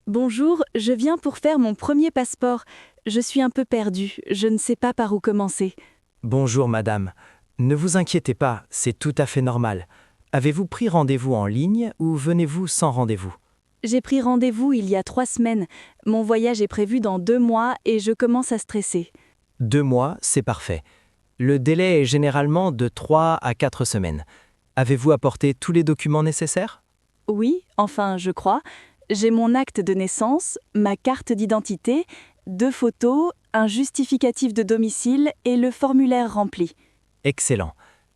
Bonjour, je viens pour faire mon premier passeport. Je suis un peu perdue, je ne sais pas par où commencer. Bonjour madame. Ne vous inquiétez pas, c'est tout à fait normal. Avez-vous pris rendez-vous en ligne ou venez-vous sans rendez-vous? J'ai pris rendez-vous il y a 3 semaines. Mon voyage est prévu dans 2 mois et je commence à stresser. 2 mois, c'est parfait. Le délai est généralement de 3 à 4 semaines. Avez-vous apporté tous les documents nécessaires? Oui, enfin, je crois. J'ai mon acte de naissance, ma carte d'identité, 2 photos, un justificatif de domicile et le formulaire rempli. Excellent.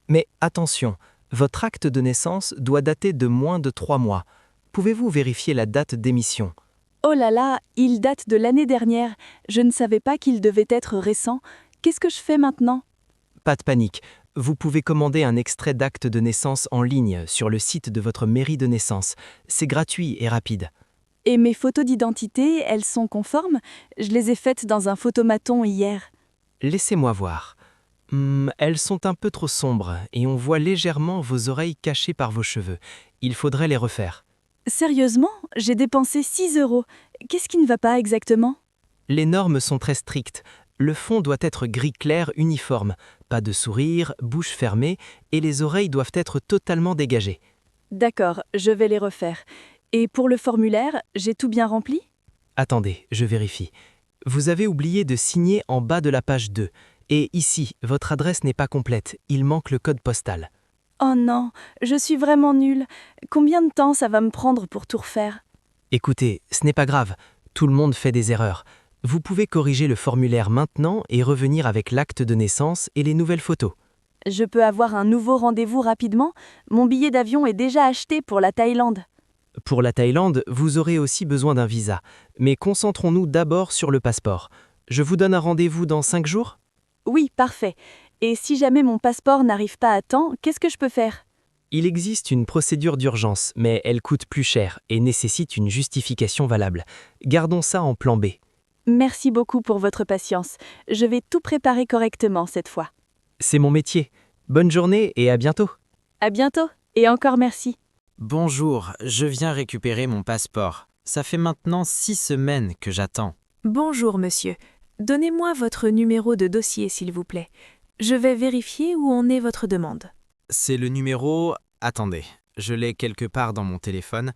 Mais attention, votre acte de naissance doit dater de moins de 3 mois. Pouvez-vous vérifier la date d'émission? Oh là là, il date de l'année dernière. Je ne savais pas qu'il devait être récent. Qu'est-ce que je fais maintenant? Pas de panique. Vous pouvez commander un extrait d'acte de naissance en ligne sur le site de votre mairie de naissance. C'est gratuit et rapide. Et mes photos d'identité, elles sont conformes? Je les ai faites dans un photomaton hier. Laissez-moi voir. Elles sont un peu trop sombres et on voit légèrement vos oreilles cachées par vos cheveux. Il faudrait les refaire. Sérieusement? J'ai dépensé 6 euros. Qu'est-ce qui ne va pas exactement? Les normes sont très strictes. Le fond doit être gris clair uniforme, pas de sourire, bouche fermée, et les oreilles doivent être totalement dégagées. D'accord, je vais les refaire. Et pour le formulaire, j'ai tout bien rempli? Attendez, je vérifie. Vous avez oublié de signer en bas de la page 2. Et ici, votre adresse n'est pas complète, il manque le code postal. Oh non, je suis vraiment nulle. Combien de temps ça va me prendre pour tout refaire? Écoutez, ce n'est pas grave, tout le monde fait des erreurs. Vous pouvez corriger le formulaire maintenant et revenir avec l'acte de naissance et les nouvelles photos. Je peux avoir un nouveau rendez-vous rapidement? Mon billet d'avion est déjà acheté pour la Thaïlande. Pour la Thaïlande, vous aurez aussi besoin d'un visa, mais concentrons-nous d'abord sur le passeport. Je vous donne un rendez-vous dans 5 jours? Oui, parfait. Et si jamais mon passeport n'arrive pas à temps, qu'est-ce que je peux faire? Il existe une procédure d'urgence, mais elle coûte plus cher et nécessite une justification valable. Gardons ça en plan B. Merci beaucoup pour votre patience. Je vais tout préparer correctement cette fois. C'est mon métier. Bonne journée et à bientôt. À bientôt, et encore merci. Bonjour, je viens récupérer mon passeport. Ça fait maintenant 6 semaines que j'attends. Bonjour monsieur. Donnez-moi votre numéro de dossier s'il vous plaît. Je vais vérifier où en est votre demande. C'est le numéro... Attendez, je l'ai quelque part dans mon téléphone.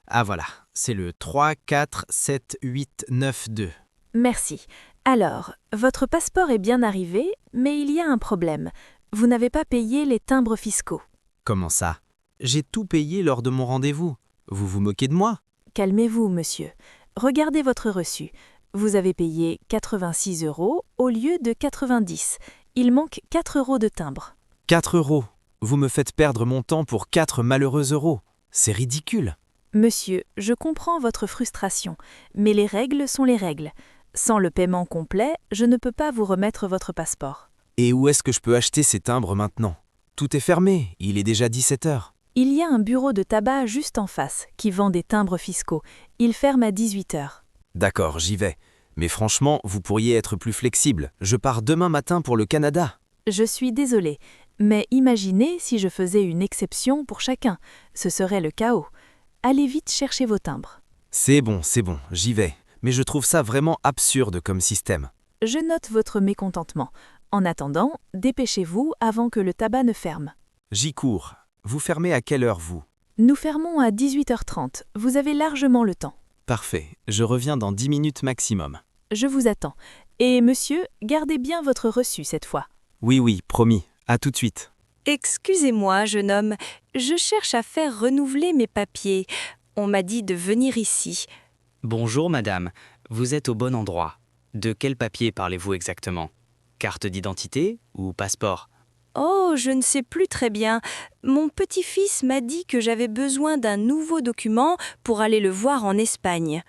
Ah voilà, c'est le 347892. Merci. Alors, votre passeport est bien arrivé, mais il y a un problème. Vous n'avez pas payé les timbres fiscaux. Comment ça? J'ai tout payé lors de mon rendez-vous. Vous vous moquez de moi? Calmez-vous, monsieur. Regardez votre reçu. Vous avez payé 86 euros au lieu de 90. Il manque 4 euros de timbre. 4 euros. Vous me faites perdre mon temps pour 4 malheureux euros. C'est ridicule. Monsieur, je comprends votre frustration, mais les règles sont les règles. Sans le paiement complet, je ne peux pas vous remettre votre passeport. Et où est-ce que je peux acheter ces timbres maintenant? Tout est fermé, il est déjà 17 heures. Il y a un bureau de tabac juste en face qui vend des timbres fiscaux. Il ferme à 18 heures. D'accord, j'y vais. Mais franchement, vous pourriez être plus flexible. Je pars demain matin pour le Canada. Je suis désolée, mais imaginez si je faisais une exception pour chacun. Ce serait le chaos. Allez vite chercher vos timbres. C'est bon, j'y vais. Mais je trouve ça vraiment absurde comme système. Je note votre mécontentement. En attendant, dépêchez-vous avant que le tabac ne ferme. J'y cours. Vous fermez à quelle heure, vous? Nous fermons à 18h30. Vous avez largement le temps. Parfait, je reviens dans 10 minutes maximum. Je vous attends. Et monsieur, gardez bien votre reçu cette fois. Oui, promis. À tout de suite. Excusez-moi, jeune homme, je cherche à faire renouveler mes papiers. On m'a dit de venir ici. Bonjour madame, vous êtes au bon endroit. De quel papier parlez-vous exactement? Carte d'identité ou passeport? Oh, je ne sais plus très bien. Mon petit-fils m'a dit que j'avais besoin d'un nouveau document pour aller le voir en Espagne.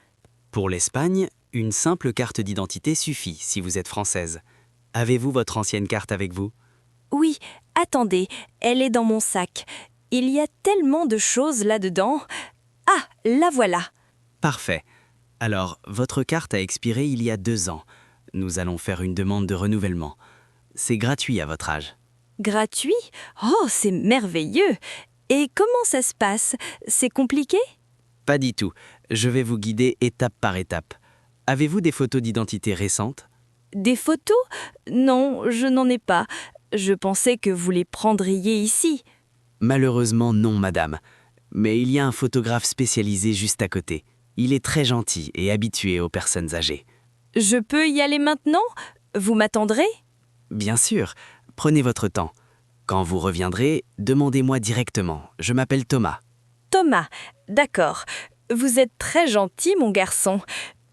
Pour l'Espagne, une simple carte d'identité suffit si vous êtes française. Avez-vous votre ancienne carte avec vous? Oui, attendez, elle est dans mon sac. Il y a tellement de choses là-dedans. Ah, la voilà. Parfait. Alors, votre carte a expiré il y a 2 ans. Nous allons faire une demande de renouvellement. C'est gratuit à votre âge. Gratuit? Oh, c'est merveilleux. Et comment ça se passe? C'est compliqué? Pas du tout. Je vais vous guider étape par étape. Avez-vous des photos d'identité récentes? Des photos? Non, je n'en ai pas. Je pensais que vous les prendriez ici. Malheureusement non, madame. Mais il y a un photographe spécialisé juste à côté. Il est très gentil et habitué aux personnes âgées. Je peux y aller maintenant? Vous m'attendrez? Bien sûr, prenez votre temps. Quand vous reviendrez, demandez-moi directement. Je m'appelle Thomas. Thomas, d'accord. Vous êtes très gentil, mon garçon.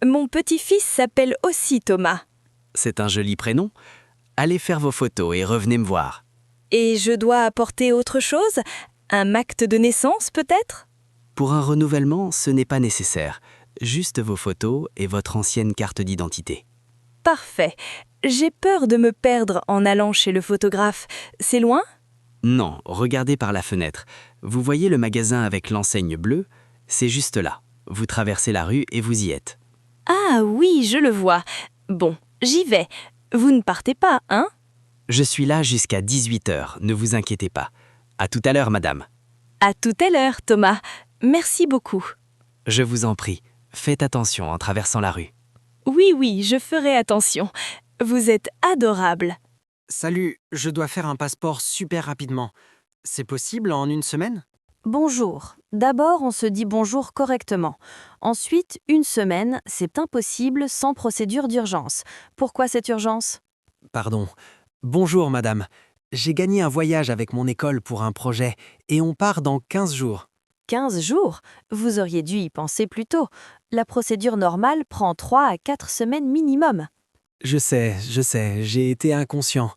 Mon petit-fils s'appelle aussi Thomas. C'est un joli prénom. Allez faire vos photos et revenez me voir. Et je dois apporter autre chose? Un acte de naissance, peut-être? Pour un renouvellement, ce n'est pas nécessaire. Juste vos photos et votre ancienne carte d'identité. Parfait. J'ai peur de me perdre en allant chez le photographe. C'est loin? Non, regardez par la fenêtre. Vous voyez le magasin avec l'enseigne bleue? C'est juste là. Vous traversez la rue et vous y êtes. Ah oui, je le vois. Bon, j'y vais. Vous ne partez pas, hein? Je suis là jusqu'à 18h, ne vous inquiétez pas. À tout à l'heure, madame. À tout à l'heure, Thomas. Merci beaucoup. Je vous en prie, faites attention en traversant la rue. Oui, je ferai attention. Vous êtes adorable. Salut, je dois faire un passeport super rapidement. C'est possible en une semaine? Bonjour. D'abord, on se dit bonjour correctement. Ensuite, une semaine, c'est impossible sans procédure d'urgence. Pourquoi cette urgence? Pardon. Bonjour, madame. J'ai gagné un voyage avec mon école pour un projet et on part dans 15 jours. 15 jours? Vous auriez dû y penser plus tôt. La procédure normale prend 3 à 4 semaines minimum. Je sais, j'ai été inconscient.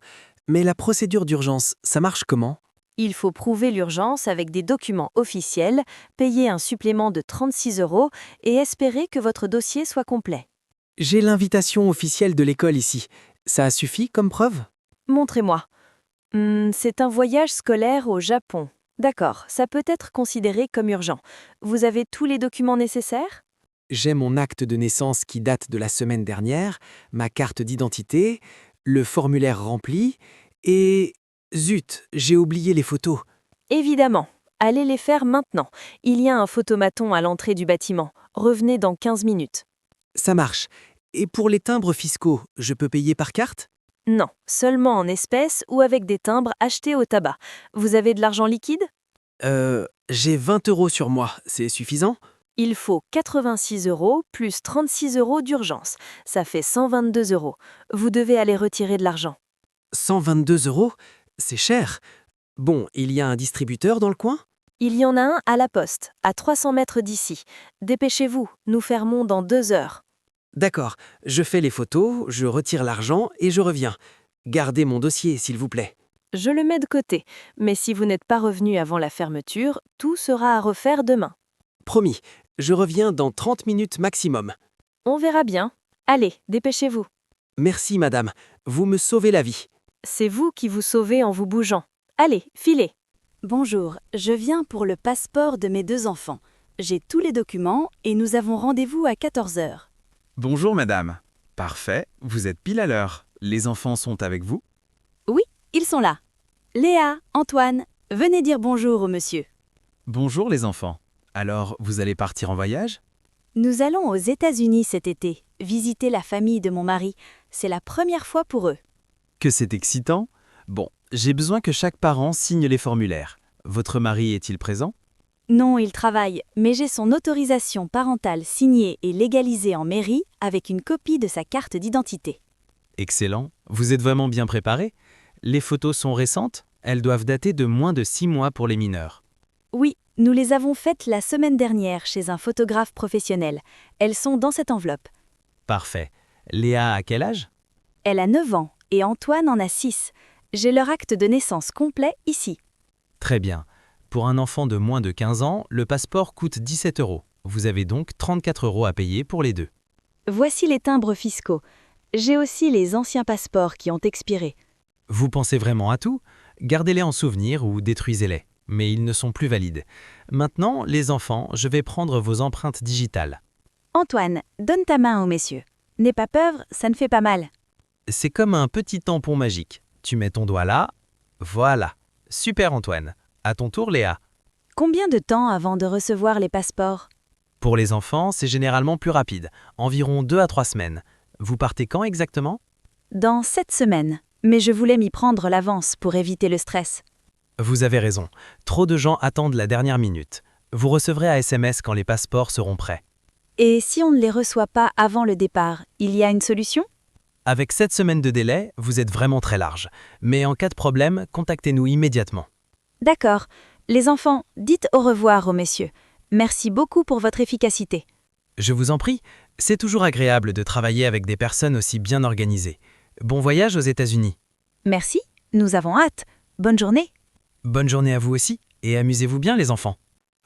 Mais la procédure d'urgence, ça marche comment? Il faut prouver l'urgence avec des documents officiels, payer un supplément de 36 € et espérer que votre dossier soit complet. J'ai l'invitation officielle de l'école ici. Ça suffit comme preuve? Montrez-moi. C'est un voyage scolaire au Japon. D'accord, ça peut être considéré comme urgent. Vous avez tous les documents nécessaires? J'ai mon acte de naissance qui date de la semaine dernière, ma carte d'identité, le formulaire rempli et... Zut, j'ai oublié les photos. Évidemment. Allez les faire maintenant. Il y a un photomaton à l'entrée du bâtiment. Revenez dans 15 minutes. Ça marche. Et pour les timbres fiscaux, je peux payer par carte? Non, seulement en espèces ou avec des timbres achetés au tabac. Vous avez de l'argent liquide? J'ai 20 € sur moi, c'est suffisant? Il faut 86 € plus 36 € d'urgence. Ça fait 122 €. Vous devez aller retirer de l'argent. 122 €? C'est cher. Bon, il y a un distributeur dans le coin? Il y en a un à la poste, à 300 mètres d'ici. Dépêchez-vous, nous fermons dans 2 heures. D'accord, je fais les photos, je retire l'argent et je reviens. Gardez mon dossier, s'il vous plaît. Je le mets de côté, mais si vous n'êtes pas revenu avant la fermeture, tout sera à refaire demain. Promis, je reviens dans 30 minutes maximum. On verra bien. Allez, dépêchez-vous. Merci, madame. Vous me sauvez la vie. C'est vous qui vous sauvez en vous bougeant. Allez, filez. Bonjour, je viens pour le passeport de mes 2 enfants. J'ai tous les documents et nous avons rendez-vous à 14 heures. Bonjour madame. Parfait, vous êtes pile à l'heure. Les enfants sont avec vous? Oui, ils sont là. Léa, Antoine, venez dire bonjour au monsieur. Bonjour les enfants. Alors, vous allez partir en voyage? Nous allons aux États-Unis cet été, visiter la famille de mon mari. C'est la première fois pour eux. Que c'est excitant. Bon, j'ai besoin que chaque parent signe les formulaires. Votre mari est-il présent? Non, il travaille, mais j'ai son autorisation parentale signée et légalisée en mairie avec une copie de sa carte d'identité. Excellent. Vous êtes vraiment bien préparé? Les photos sont récentes? Elles doivent dater de moins de 6 mois pour les mineurs. Oui, nous les avons faites la semaine dernière chez un photographe professionnel. Elles sont dans cette enveloppe. Parfait. Léa a quel âge? Elle a 9 ans et Antoine en a 6. J'ai leur acte de naissance complet ici. Très bien. Pour un enfant de moins de 15 ans, le passeport coûte 17 €. Vous avez donc 34 € à payer pour les deux. Voici les timbres fiscaux. J'ai aussi les anciens passeports qui ont expiré. Vous pensez vraiment à tout? Gardez-les en souvenir ou détruisez-les. Mais ils ne sont plus valides. Maintenant, les enfants, je vais prendre vos empreintes digitales. Antoine, donne ta main au messieurs. N'aie pas peur, ça ne fait pas mal. C'est comme un petit tampon magique. Tu mets ton doigt là. Voilà. Super Antoine. À ton tour Léa. Combien de temps avant de recevoir les passeports? Pour les enfants, c'est généralement plus rapide, environ 2 à 3 semaines. Vous partez quand exactement? Dans 7 semaines, mais je voulais m'y prendre l'avance pour éviter le stress. Vous avez raison, trop de gens attendent la dernière minute. Vous recevrez un SMS quand les passeports seront prêts. Et si on ne les reçoit pas avant le départ, il y a une solution? Avec 7 semaines de délai, vous êtes vraiment très large. Mais en cas de problème, contactez-nous immédiatement. D'accord. Les enfants, dites au revoir aux messieurs. Merci beaucoup pour votre efficacité. Je vous en prie, c'est toujours agréable de travailler avec des personnes aussi bien organisées. Bon voyage aux États-Unis. Merci, nous avons hâte. Bonne journée. Bonne journée à vous aussi, et amusez-vous bien les enfants.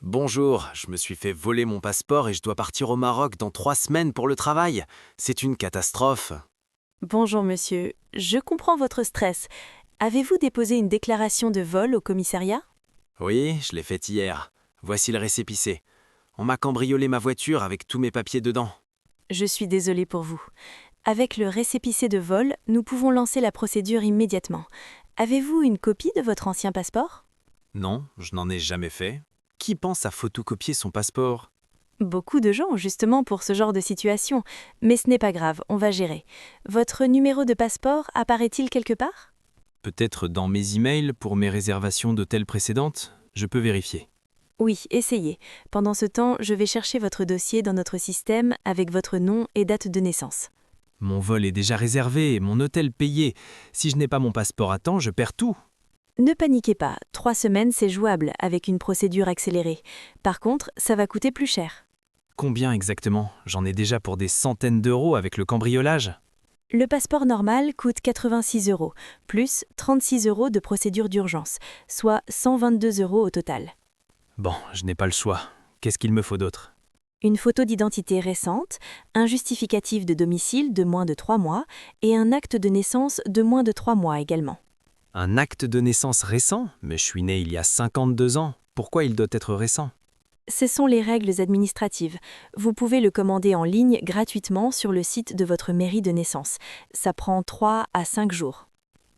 Bonjour, je me suis fait voler mon passeport et je dois partir au Maroc dans 3 semaines pour le travail. C'est une catastrophe. Bonjour monsieur, je comprends votre stress. Avez-vous déposé une déclaration de vol au commissariat? Oui, je l'ai faite hier. Voici le récépissé. On m'a cambriolé ma voiture avec tous mes papiers dedans. Je suis désolée pour vous. Avec le récépissé de vol, nous pouvons lancer la procédure immédiatement. Avez-vous une copie de votre ancien passeport? Non, je n'en ai jamais fait. Qui pense à photocopier son passeport? Beaucoup de gens, justement, pour ce genre de situation. Mais ce n'est pas grave, on va gérer. Votre numéro de passeport apparaît-il quelque part? Peut-être dans mes emails pour mes réservations d'hôtels précédentes? Je peux vérifier. Oui, essayez. Pendant ce temps, je vais chercher votre dossier dans notre système avec votre nom et date de naissance. Mon vol est déjà réservé et mon hôtel payé. Si je n'ai pas mon passeport à temps, je perds tout. Ne paniquez pas, 3 semaines c'est jouable avec une procédure accélérée. Par contre, ça va coûter plus cher. Combien exactement? J'en ai déjà pour des centaines d'euros avec le cambriolage. Le passeport normal coûte 86 €, plus 36 € de procédure d'urgence, soit 122 € au total. Bon, je n'ai pas le choix. Qu'est-ce qu'il me faut d'autre? Une photo d'identité récente, un justificatif de domicile de moins de 3 mois et un acte de naissance de moins de 3 mois également. Un acte de naissance récent? Mais je suis né il y a 52 ans. Pourquoi il doit être récent? Ce sont les règles administratives. Vous pouvez le commander en ligne gratuitement sur le site de votre mairie de naissance. Ça prend 3 à 5 jours.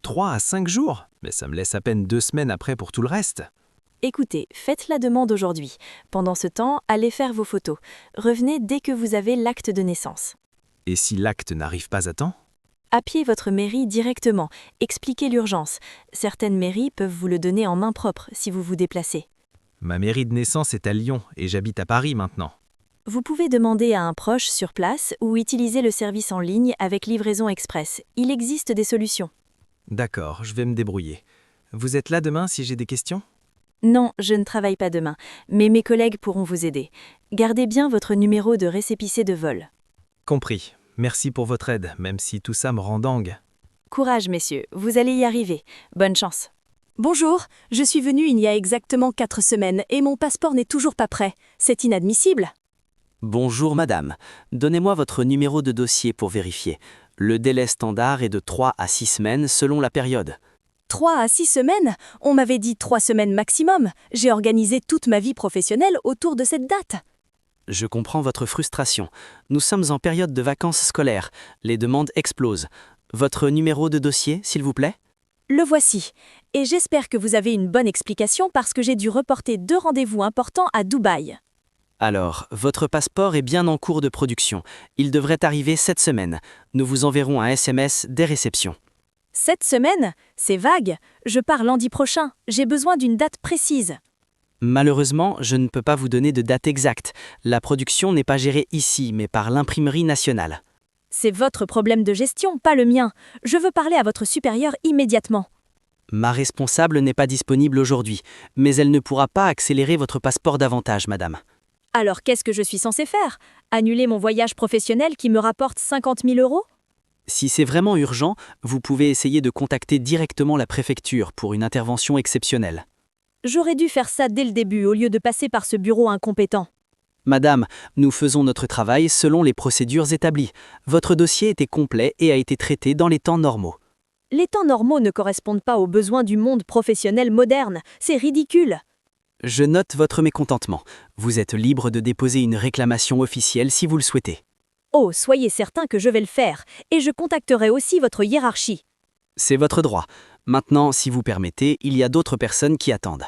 3 à 5 jours? Mais ça me laisse à peine 2 semaines après pour tout le reste. Écoutez, faites la demande aujourd'hui. Pendant ce temps, allez faire vos photos. Revenez dès que vous avez l'acte de naissance. Et si l'acte n'arrive pas à temps? Appelez votre mairie directement. Expliquez l'urgence. Certaines mairies peuvent vous le donner en main propre si vous vous déplacez. Ma mairie de naissance est à Lyon et j'habite à Paris maintenant. Vous pouvez demander à un proche sur place ou utiliser le service en ligne avec livraison express. Il existe des solutions. D'accord, je vais me débrouiller. Vous êtes là demain si j'ai des questions? Non, je ne travaille pas demain, mais mes collègues pourront vous aider. Gardez bien votre numéro de récépissé de vol. Compris. Merci pour votre aide, même si tout ça me rend dingue. Courage, messieurs, vous allez y arriver. Bonne chance. Bonjour, je suis venue il y a exactement 4 semaines et mon passeport n'est toujours pas prêt. C'est inadmissible. Bonjour madame, donnez-moi votre numéro de dossier pour vérifier. Le délai standard est de 3 à 6 semaines selon la période. 3 à 6 semaines? On m'avait dit 3 semaines maximum. J'ai organisé toute ma vie professionnelle autour de cette date. Je comprends votre frustration. Nous sommes en période de vacances scolaires. Les demandes explosent. Votre numéro de dossier, s'il vous plaît? Le voici. Et j'espère que vous avez une bonne explication parce que j'ai dû reporter 2 rendez-vous importants à Dubaï. Alors, votre passeport est bien en cours de production. Il devrait arriver cette semaine. Nous vous enverrons un SMS dès réception. 7 semaines? C'est vague. Je pars lundi prochain. J'ai besoin d'une date précise. Malheureusement, je ne peux pas vous donner de date exacte. La production n'est pas gérée ici, mais par l'imprimerie nationale. C'est votre problème de gestion, pas le mien. Je veux parler à votre supérieur immédiatement. Ma responsable n'est pas disponible aujourd'hui, mais elle ne pourra pas accélérer votre passeport davantage, madame. Alors qu'est-ce que je suis censée faire? Annuler mon voyage professionnel qui me rapporte 50 000 €? Si c'est vraiment urgent, vous pouvez essayer de contacter directement la préfecture pour une intervention exceptionnelle. J'aurais dû faire ça dès le début au lieu de passer par ce bureau incompétent. Madame, nous faisons notre travail selon les procédures établies. Votre dossier était complet et a été traité dans les temps normaux. Les temps normaux ne correspondent pas aux besoins du monde professionnel moderne. C'est ridicule. Je note votre mécontentement. Vous êtes libre de déposer une réclamation officielle si vous le souhaitez. Oh, soyez certain que je vais le faire, et je contacterai aussi votre hiérarchie. C'est votre droit. Maintenant, si vous permettez, il y a d'autres personnes qui attendent.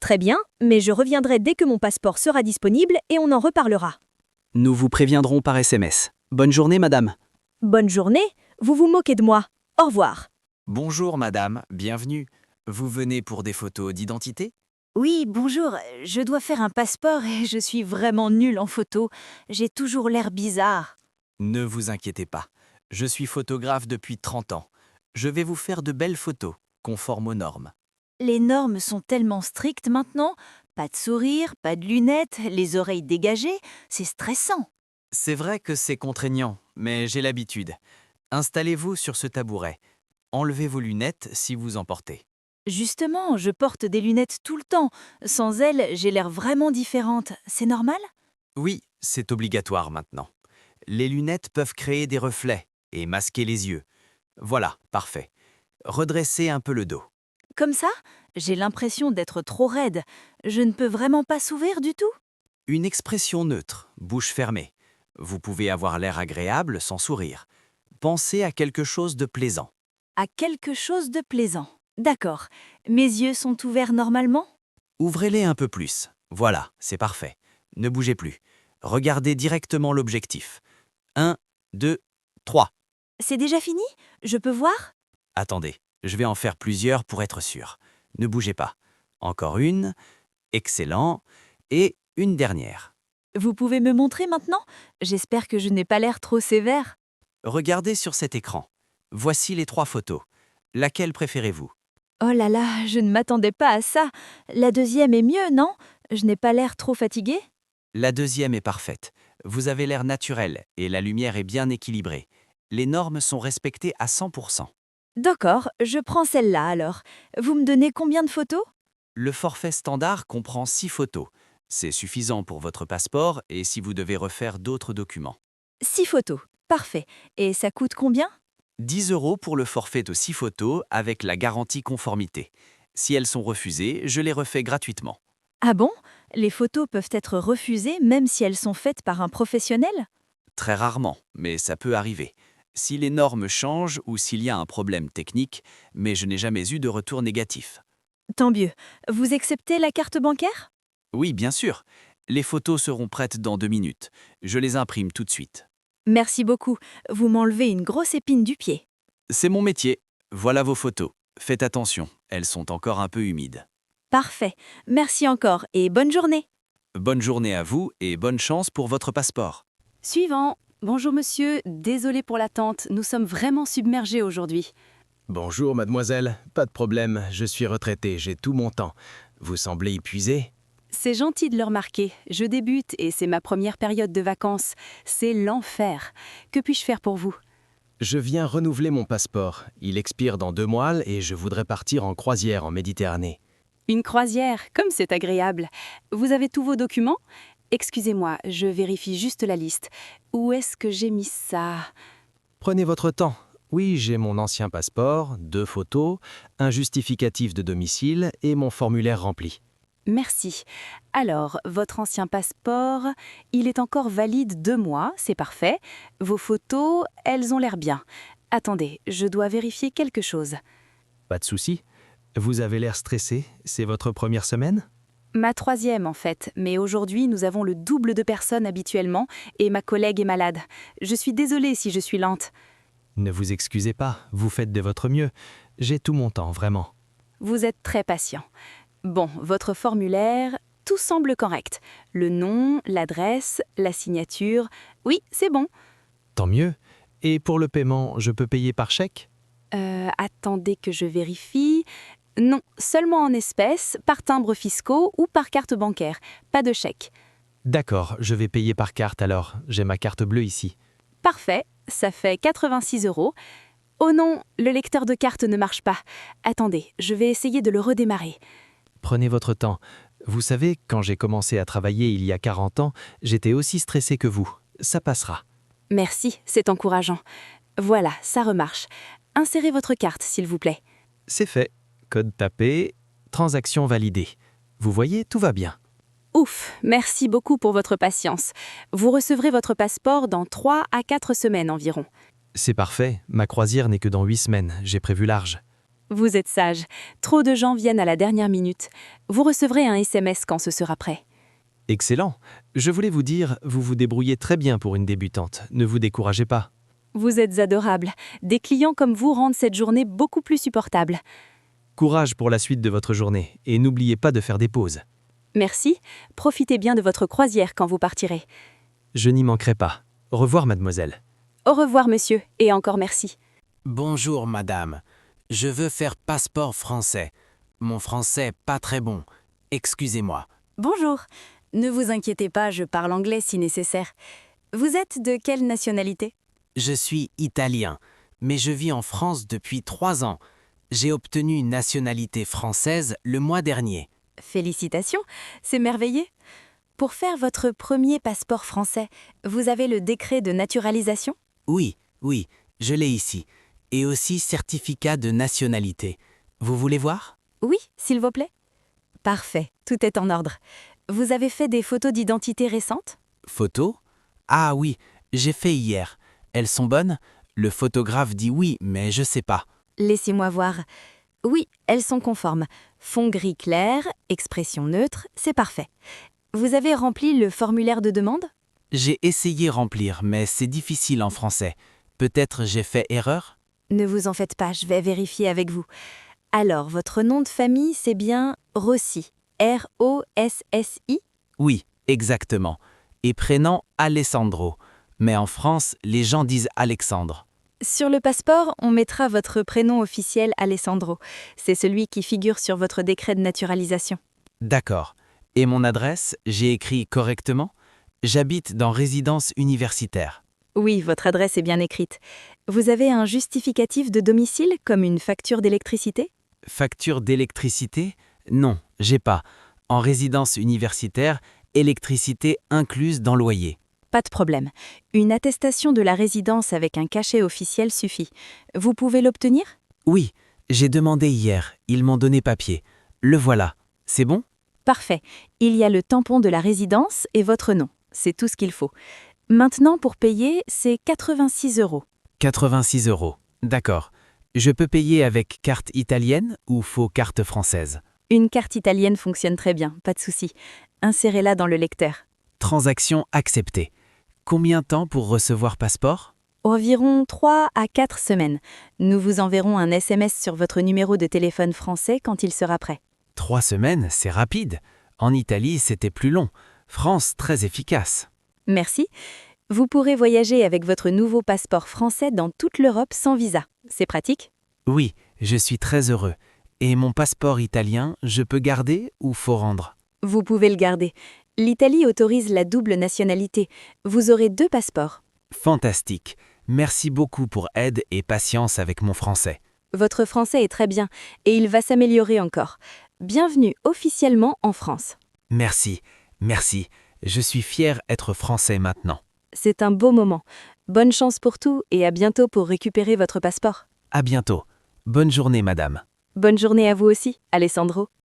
Très bien, mais je reviendrai dès que mon passeport sera disponible et on en reparlera. Nous vous préviendrons par SMS. Bonne journée, madame. Bonne journée, vous vous moquez de moi. Au revoir. Bonjour madame, bienvenue. Vous venez pour des photos d'identité? Oui, bonjour, je dois faire un passeport et je suis vraiment nulle en photo. J'ai toujours l'air bizarre. Ne vous inquiétez pas. Je suis photographe depuis 30 ans. Je vais vous faire de belles photos, conformes aux normes. Les normes sont tellement strictes maintenant. Pas de sourire, pas de lunettes, les oreilles dégagées, c'est stressant. C'est vrai que c'est contraignant, mais j'ai l'habitude. Installez-vous sur ce tabouret. Enlevez vos lunettes si vous en portez. Justement, je porte des lunettes tout le temps. Sans elles, j'ai l'air vraiment différente. C'est normal? Oui, c'est obligatoire maintenant. Les lunettes peuvent créer des reflets et masquer les yeux. Voilà, parfait. Redressez un peu le dos. Comme ça? J'ai l'impression d'être trop raide. Je ne peux vraiment pas s'ouvrir du tout? Une expression neutre, bouche fermée. Vous pouvez avoir l'air agréable sans sourire. Pensez à quelque chose de plaisant. À quelque chose de plaisant. D'accord. Mes yeux sont ouverts normalement? Ouvrez-les un peu plus. Voilà, c'est parfait. Ne bougez plus. Regardez directement l'objectif. 1, 2, 3. C'est déjà fini? Je peux voir? Attendez, je vais en faire plusieurs pour être sûr. Ne bougez pas. Encore une. Excellent. Et une dernière. Vous pouvez me montrer maintenant? J'espère que je n'ai pas l'air trop sévère. Regardez sur cet écran. Voici les 3 photos. Laquelle préférez-vous? Oh là là, je ne m'attendais pas à ça. La deuxième est mieux, non? Je n'ai pas l'air trop fatiguée? La deuxième est parfaite. Vous avez l'air naturel et la lumière est bien équilibrée. Les normes sont respectées à 100%. D'accord, je prends celle-là alors. Vous me donnez combien de photos? Le forfait standard comprend 6 photos. C'est suffisant pour votre passeport et si vous devez refaire d'autres documents. 6 photos. Parfait. Et ça coûte combien? 10 € pour le forfait de 6 photos avec la garantie conformité. Si elles sont refusées, je les refais gratuitement. Ah bon? Les photos peuvent être refusées même si elles sont faites par un professionnel? Très rarement, mais ça peut arriver. Si les normes changent ou s'il y a un problème technique, mais je n'ai jamais eu de retour négatif. Tant mieux. Vous acceptez la carte bancaire? Oui, bien sûr. Les photos seront prêtes dans 2 minutes. Je les imprime tout de suite. Merci beaucoup. Vous m'enlevez une grosse épine du pied. C'est mon métier. Voilà vos photos. Faites attention, elles sont encore un peu humides. Parfait. Merci encore et bonne journée. Bonne journée à vous et bonne chance pour votre passeport. Suivant. Bonjour monsieur, désolé pour l'attente, nous sommes vraiment submergés aujourd'hui. Bonjour mademoiselle, pas de problème, je suis retraité, j'ai tout mon temps. Vous semblez épuisé? C'est gentil de le remarquer, je débute et c'est ma première période de vacances. C'est l'enfer. Que puis-je faire pour vous? Je viens renouveler mon passeport. Il expire dans 2 mois et je voudrais partir en croisière en Méditerranée. Une croisière, comme c'est agréable. Vous avez tous vos documents? Excusez-moi, je vérifie juste la liste. Où est-ce que j'ai mis ça? Prenez votre temps. Oui, j'ai mon ancien passeport, 2 photos, un justificatif de domicile et mon formulaire rempli. Merci. Alors, votre ancien passeport, il est encore valide 2 mois, c'est parfait. Vos photos, elles ont l'air bien. Attendez, je dois vérifier quelque chose. Pas de souci. Vous avez l'air stressé, c'est votre première semaine? Ma 3e en fait, mais aujourd'hui nous avons le double de personnes habituellement et ma collègue est malade. Je suis désolée si je suis lente. Ne vous excusez pas, vous faites de votre mieux. J'ai tout mon temps, vraiment. Vous êtes très patient. Bon, votre formulaire, tout semble correct. Le nom, l'adresse, la signature. Oui, c'est bon. Tant mieux. Et pour le paiement, je peux payer par chèque? Attendez que je vérifie. Non, seulement en espèces, par timbres fiscaux ou par carte bancaire. Pas de chèque. D'accord, je vais payer par carte alors. J'ai ma carte bleue ici. Parfait, ça fait 86 €. Oh non, le lecteur de carte ne marche pas. Attendez, je vais essayer de le redémarrer. Prenez votre temps. Vous savez, quand j'ai commencé à travailler il y a 40 ans, j'étais aussi stressé que vous. Ça passera. Merci, c'est encourageant. Voilà, ça remarche. Insérez votre carte, s'il vous plaît. C'est fait. Code tapé, transaction validée. Vous voyez, tout va bien. Ouf, merci beaucoup pour votre patience. Vous recevrez votre passeport dans 3 à 4 semaines environ. C'est parfait. Ma croisière n'est que dans 8 semaines. J'ai prévu large. Vous êtes sage. Trop de gens viennent à la dernière minute. Vous recevrez un SMS quand ce sera prêt. Excellent. Je voulais vous dire, vous vous débrouillez très bien pour une débutante. Ne vous découragez pas. Vous êtes adorable. Des clients comme vous rendent cette journée beaucoup plus supportable. Courage pour la suite de votre journée et n'oubliez pas de faire des pauses. Merci. Profitez bien de votre croisière quand vous partirez. Je n'y manquerai pas. Au revoir, mademoiselle. Au revoir, monsieur, et encore merci. Bonjour, madame. Je veux faire passeport français. Mon français pas très bon. Excusez-moi. Bonjour. Ne vous inquiétez pas, je parle anglais si nécessaire. Vous êtes de quelle nationalité? Je suis italien, mais je vis en France depuis 3 ans. J'ai obtenu une nationalité française le mois dernier. Félicitations, c'est merveilleux. Pour faire votre premier passeport français, vous avez le décret de naturalisation? Oui, je l'ai ici. Et aussi certificat de nationalité. Vous voulez voir? Oui, s'il vous plaît. Parfait, tout est en ordre. Vous avez fait des photos d'identité récentes? Photos? Ah oui, j'ai fait hier. Elles sont bonnes? Le photographe dit oui, mais je sais pas. Laissez-moi voir. Oui, elles sont conformes. Fond gris clair, expression neutre, c'est parfait. Vous avez rempli le formulaire de demande? J'ai essayé remplir, mais c'est difficile en français. Peut-être j'ai fait erreur? Ne vous en faites pas, je vais vérifier avec vous. Alors, votre nom de famille, c'est bien Rossi. R-O-S-S-I? Oui, exactement. Et prénom Alessandro. Mais en France, les gens disent Alexandre. Sur le passeport, on mettra votre prénom officiel Alessandro. C'est celui qui figure sur votre décret de naturalisation. D'accord. Et mon adresse, j'ai écrit correctement? J'habite dans résidence universitaire. Oui, votre adresse est bien écrite. Vous avez un justificatif de domicile, comme une facture d'électricité? Facture d'électricité? Non, j'ai pas. En résidence universitaire, électricité incluse dans loyer. Pas de problème. Une attestation de la résidence avec un cachet officiel suffit. Vous pouvez l'obtenir? Oui, j'ai demandé hier. Ils m'ont donné papier. Le voilà. C'est bon? Parfait. Il y a le tampon de la résidence et votre nom. C'est tout ce qu'il faut. Maintenant, pour payer, c'est 86 €. 86 €. D'accord. Je peux payer avec carte italienne ou faut carte française? Une carte italienne fonctionne très bien, pas de souci. Insérez-la dans le lecteur. Transaction acceptée. Combien de temps pour recevoir passeport? Environ 3 à 4 semaines. Nous vous enverrons un SMS sur votre numéro de téléphone français quand il sera prêt. 3 semaines, c'est rapide. En Italie, c'était plus long. France, très efficace. Merci. Vous pourrez voyager avec votre nouveau passeport français dans toute l'Europe sans visa. C'est pratique? Oui, je suis très heureux. Et mon passeport italien, je peux garder ou faut rendre? Vous pouvez le garder. L'Italie autorise la double nationalité. Vous aurez 2 passeports. Fantastique. Merci beaucoup pour aide et patience avec mon français. Votre français est très bien et il va s'améliorer encore. Bienvenue officiellement en France. Merci. Je suis fier d'être français maintenant. C'est un beau moment. Bonne chance pour tout et à bientôt pour récupérer votre passeport. À bientôt. Bonne journée, madame. Bonne journée à vous aussi, Alessandro.